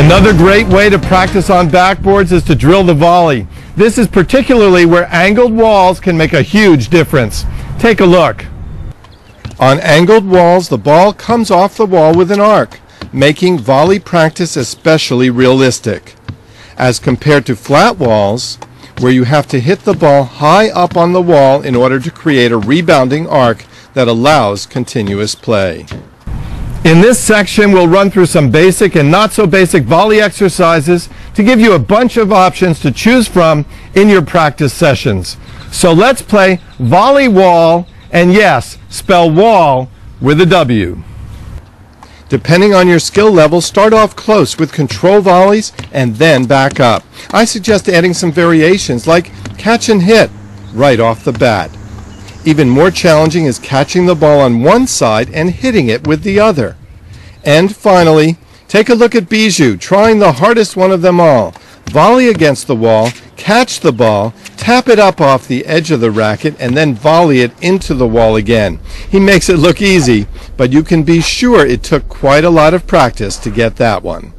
Another great way to practice on backboards is to drill the volley. This is particularly where angled walls can make a huge difference. Take a look. On angled walls, the ball comes off the wall with an arc, making volley practice especially realistic. As compared to flat walls, where you have to hit the ball high up on the wall in order to create a rebounding arc that allows continuous play. In this section, we'll run through some basic and not so basic volley exercises to give you a bunch of options to choose from in your practice sessions. So let's play volley wall, and yes, spell wall with a W. Depending on your skill level, start off close with control volleys and then back up. I suggest adding some variations like catch and hit right off the bat. Even more challenging is catching the ball on one side and hitting it with the other. And finally, take a look at Bijou, trying the hardest one of them all. Volley against the wall, catch the ball, tap it up off the edge of the racket, and then volley it into the wall again. He makes it look easy, but you can be sure it took quite a lot of practice to get that one.